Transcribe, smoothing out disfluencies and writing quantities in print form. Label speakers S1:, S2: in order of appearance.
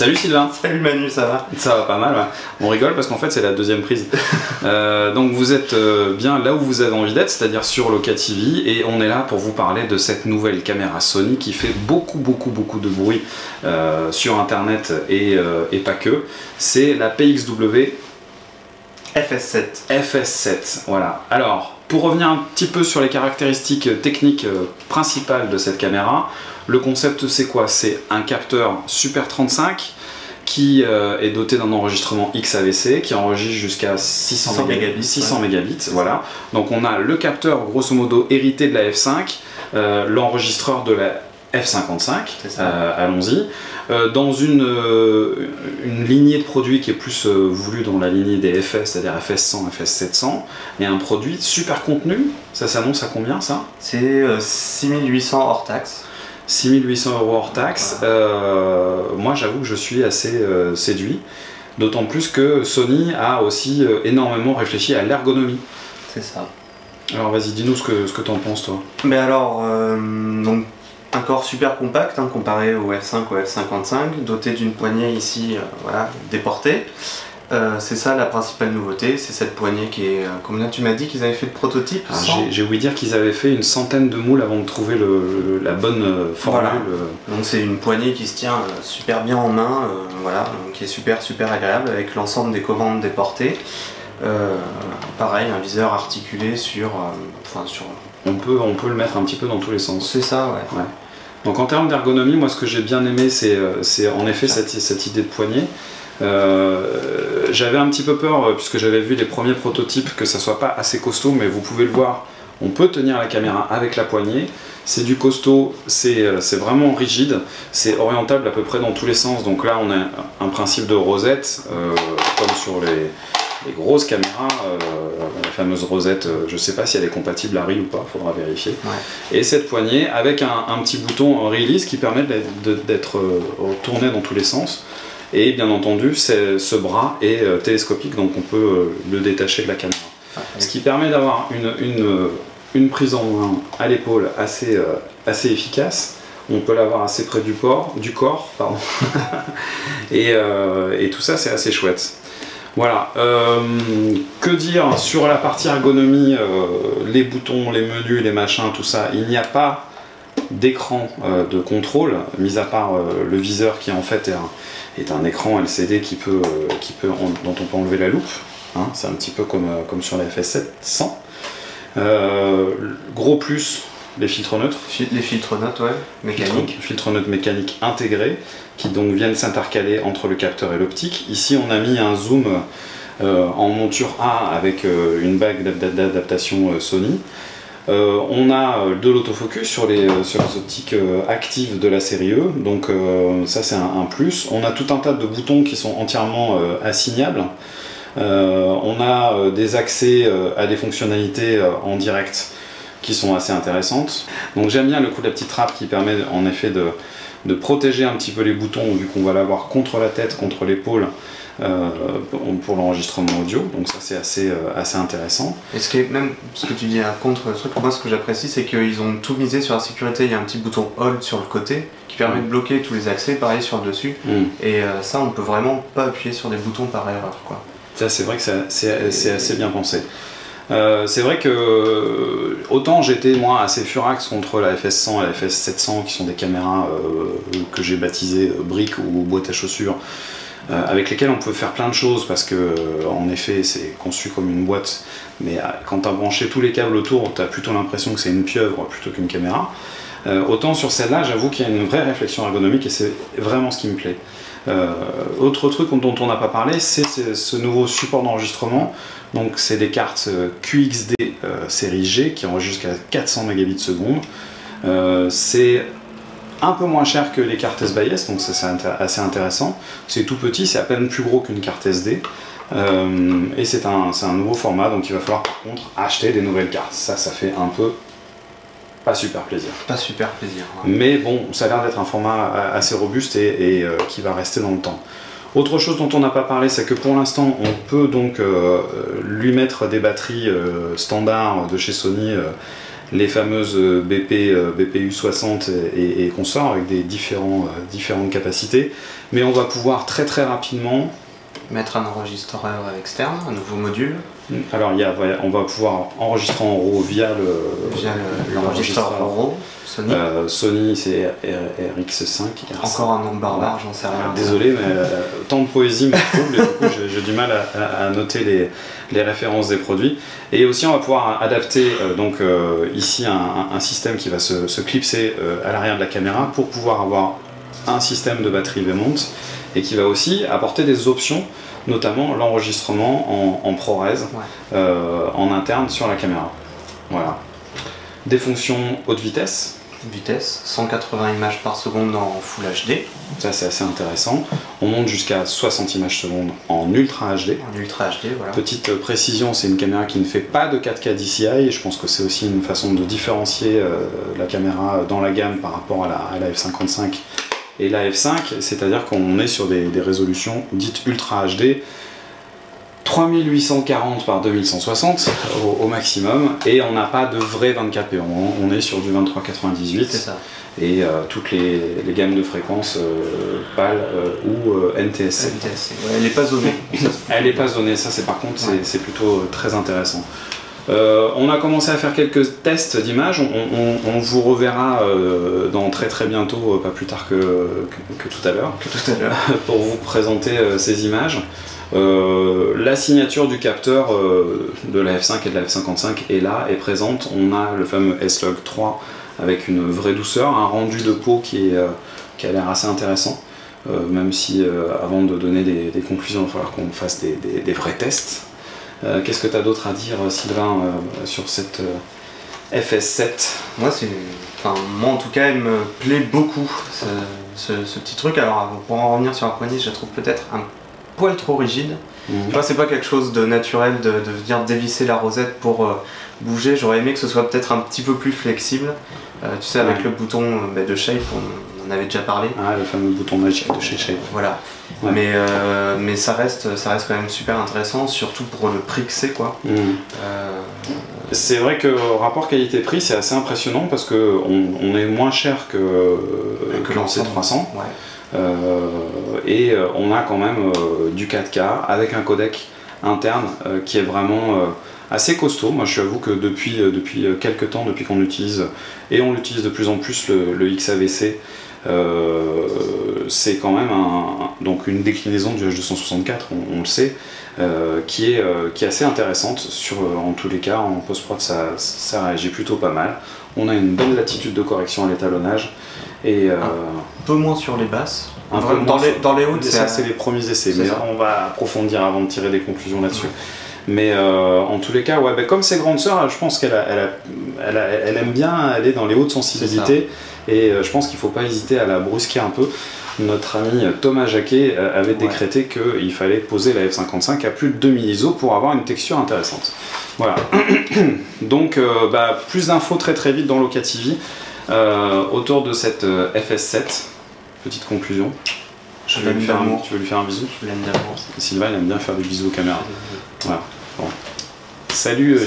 S1: Salut Sylvain.
S2: Salut Manu, ça va?
S1: Ça va pas mal, ouais. On rigole parce qu'en fait c'est la deuxième prise. Donc vous êtes bien là où vous avez envie d'être, c'est-à-dire sur Loka TV, et on est là pour vous parler de cette nouvelle caméra Sony qui fait beaucoup de bruit sur internet et pas que. C'est la PXW
S2: FS7.
S1: FS7, voilà. Alors, pour revenir un petit peu sur les caractéristiques techniques principales de cette caméra, le concept c'est quoi? C'est un capteur Super 35 qui est doté d'un enregistrement XAVC qui enregistre jusqu'à 600 mégabits, voilà. Donc on a le capteur grosso modo hérité de la F5, l'enregistreur de la F55, allons-y, dans une lignée de produits qui est plus voulue dans la lignée des FS, c'est-à-dire FS100, FS700, et un produit super contenu. Ça s'annonce à combien ça?
S2: C'est 6800 hors taxe.
S1: 6800 € hors taxe. Moi j'avoue que je suis assez séduit, d'autant plus que Sony a aussi énormément réfléchi à l'ergonomie.
S2: C'est ça.
S1: Alors vas-y, dis-nous ce que t'en penses toi.
S2: Mais alors, donc un corps super compact comparé au F5 ou F55, doté d'une poignée ici voilà, déportée. C'est ça la principale nouveauté, c'est cette poignée qui est... combien tu m'as dit qu'ils avaient fait de prototype?
S1: J'ai oublié dire qu'ils avaient fait une centaine de moules avant de trouver la bonne formule. Voilà.
S2: Donc c'est une poignée qui se tient super bien en main, voilà, donc qui est super agréable avec l'ensemble des commandes déportées. Pareil, un viseur articulé sur...
S1: On peut le mettre un petit peu dans tous les sens.
S2: C'est ça, ouais.
S1: Donc en termes d'ergonomie, moi ce que j'ai bien aimé, c'est en effet cette idée de poignée. J'avais un petit peu peur, puisque j'avais vu les premiers prototypes, que ça soit pas assez costaud, mais vous pouvez le voir, on peut tenir la caméra avec la poignée. C'est du costaud, c'est vraiment rigide, c'est orientable à peu près dans tous les sens. Donc là on a un principe de rosette, comme sur les grosses caméras, la fameuse rosette, je sais pas si elle est compatible Arri ou pas, faudra vérifier. Ouais. Et cette poignée avec un petit bouton release qui permet d'être tourné dans tous les sens. Et bien entendu, ce bras est télescopique, donc on peut le détacher de la caméra. Ce qui permet d'avoir une prise en main à l'épaule assez efficace. On peut l'avoir assez près du corps pardon. et tout ça, c'est assez chouette. Voilà. Que dire sur la partie ergonomie, les boutons, les menus, les machins, tout ça. Il n'y a pas d'écran de contrôle, mis à part le viseur qui en fait est un écran LCD dont on peut enlever la loupe. Hein, c'est un petit peu comme sur la FS700. Gros plus, les filtres neutres.
S2: Les filtres neutres, ouais, mécaniques.
S1: Filtres neutres mécaniques intégrés, qui donc viennent s'intercaler entre le capteur et l'optique. Ici on a mis un zoom en monture A avec une bague d'adaptation Sony. On a de l'autofocus sur les optiques actives de la série E, donc ça c'est un plus. On a tout un tas de boutons qui sont entièrement assignables. On a des accès à des fonctionnalités en direct qui sont assez intéressantes. Donc j'aime bien le coup de la petite trappe qui permet en effet de protéger un petit peu les boutons vu qu'on va l'avoir contre la tête, contre l'épaule. Pour l'enregistrement audio, donc ça c'est assez intéressant.
S2: Et même ce que tu dis contre le truc, moi ce que j'apprécie c'est qu'ils ont tout misé sur la sécurité. Il y a un petit bouton hold sur le côté qui permet de bloquer tous les accès, pareil sur le dessus, et ça on peut vraiment pas appuyer sur des boutons par erreur, quoi.
S1: Ça c'est vrai que c'est assez bien pensé. C'est vrai que autant j'étais moi assez furax contre la FS100 et la FS700 qui sont des caméras que j'ai baptisées briques ou boîtes à chaussures, avec lesquels on pouvait faire plein de choses parce que en effet c'est conçu comme une boîte, mais quand tu as branché tous les câbles autour tu as plutôt l'impression que c'est une pieuvre plutôt qu'une caméra. Autant sur celle-là j'avoue qu'il y a une vraie réflexion ergonomique et c'est vraiment ce qui me plaît. Autre truc dont on n'a pas parlé, c'est ce nouveau support d'enregistrement. Donc c'est des cartes QXD série G qui enregistrent jusqu'à 400 mégabits seconde. C'est un peu moins cher que les cartes SBIS, donc ça c'est assez intéressant. C'est tout petit, c'est à peine plus gros qu'une carte SD. Et c'est un nouveau format, donc il va falloir par contre acheter des nouvelles cartes. Ça fait un peu pas super plaisir.
S2: Pas super plaisir. Ouais.
S1: Mais bon, ça a l'air d'être un format assez robuste et qui va rester dans le temps. Autre chose dont on n'a pas parlé, c'est que pour l'instant, on peut donc lui mettre des batteries standards de chez Sony les fameuses BPU 60 et consorts avec des différentes capacités, mais on va pouvoir très rapidement
S2: mettre un enregistreur externe, un nouveau module.
S1: Alors on va pouvoir enregistrer en RAW via
S2: l'enregistreur RAW Sony.
S1: Sony c'est RX5.
S2: Encore un nom barbare, j'en sais rien.
S1: Désolé, mais tant de poésie me trouble, et du coup j'ai du mal à noter les références des produits. Et aussi on va pouvoir adapter ici un système qui va se clipser à l'arrière de la caméra pour pouvoir avoir un système de batterie V-mount et qui va aussi apporter des options, notamment l'enregistrement en ProRes en interne sur la caméra. Voilà. Des fonctions haute vitesse.
S2: 180 images par seconde en Full HD.
S1: Ça c'est assez intéressant. On monte jusqu'à 60 images secondes en Ultra HD.
S2: En Ultra HD, voilà.
S1: Petite précision, c'est une caméra qui ne fait pas de 4K DCI, et je pense que c'est aussi une façon de différencier la caméra dans la gamme par rapport à la F55 et la F5, c'est-à-dire qu'on est sur des résolutions dites Ultra HD, 3840 par 2160 au maximum, et on n'a pas de vrai 24p, on est sur du 2398.
S2: C'est ça.
S1: Et toutes les gammes de fréquences PAL ou NTSC.
S2: Ouais, elle n'est pas zonée.
S1: Elle n'est pas zonée, ça c'est par contre c'est plutôt très intéressant. On a commencé à faire quelques tests d'images, on vous reverra dans très bientôt, pas plus tard que tout à l'heure, pour vous présenter ces images. La signature du capteur de la F5 et de la F55 est là, est présente. On a le fameux S-Log 3 avec une vraie douceur, un rendu de peau qui a l'air assez intéressant, même si avant de donner des conclusions, il va falloir qu'on fasse des vrais tests. Qu'est-ce que tu as d'autre à dire, Sylvain, sur cette FS7?
S2: Moi, en tout cas, il me plaît beaucoup ce petit truc. Alors, pour en revenir sur la poignée, je la trouve peut-être un poil trop rigide. Moi, c'est pas quelque chose de naturel de venir dévisser la rosette pour bouger. J'aurais aimé que ce soit peut-être un petit peu plus flexible. Tu sais, avec le bouton de Shape, on en avait déjà parlé.
S1: Ah, le fameux bouton magique de chez Shape.
S2: Voilà. Ouais. Mais ça reste quand même super intéressant, surtout pour le prix que c'est, quoi.
S1: C'est vrai que rapport qualité-prix, c'est assez impressionnant parce qu'on est moins cher que l'ancien C300. Ouais. Et on a quand même du 4K avec un codec interne qui est vraiment assez costaud. Moi je avoue que depuis quelques temps, depuis qu'on l'utilise, et on l'utilise de plus en plus, le XAVC, c'est quand même donc une déclinaison du H264, on le sait, qui est assez intéressante. En tous les cas, en post-prod, ça réagit plutôt pas mal. On a une bonne latitude de correction à l'étalonnage. Et
S2: un peu moins sur les basses.
S1: Dans les hautes, ça c'est les premiers essais, mais on va approfondir avant de tirer des conclusions là-dessus. Mais en tous les cas, comme ses grandes sœurs, je pense qu'elle aime bien aller dans les hautes sensibilités, et je pense qu'il ne faut pas hésiter à la brusquer un peu. Notre ami Thomas Jacquet avait décrété qu'il fallait poser la F55 à plus de 2000 ISO pour avoir une texture intéressante. Voilà. Donc plus d'infos très vite dans Locativi autour de cette FS7. Petite conclusion. Tu veux lui faire un bisou?
S2: Je l'aime d'amour.
S1: Sylvain, il aime bien faire des bisous aux caméras. Voilà. Bon. Salut.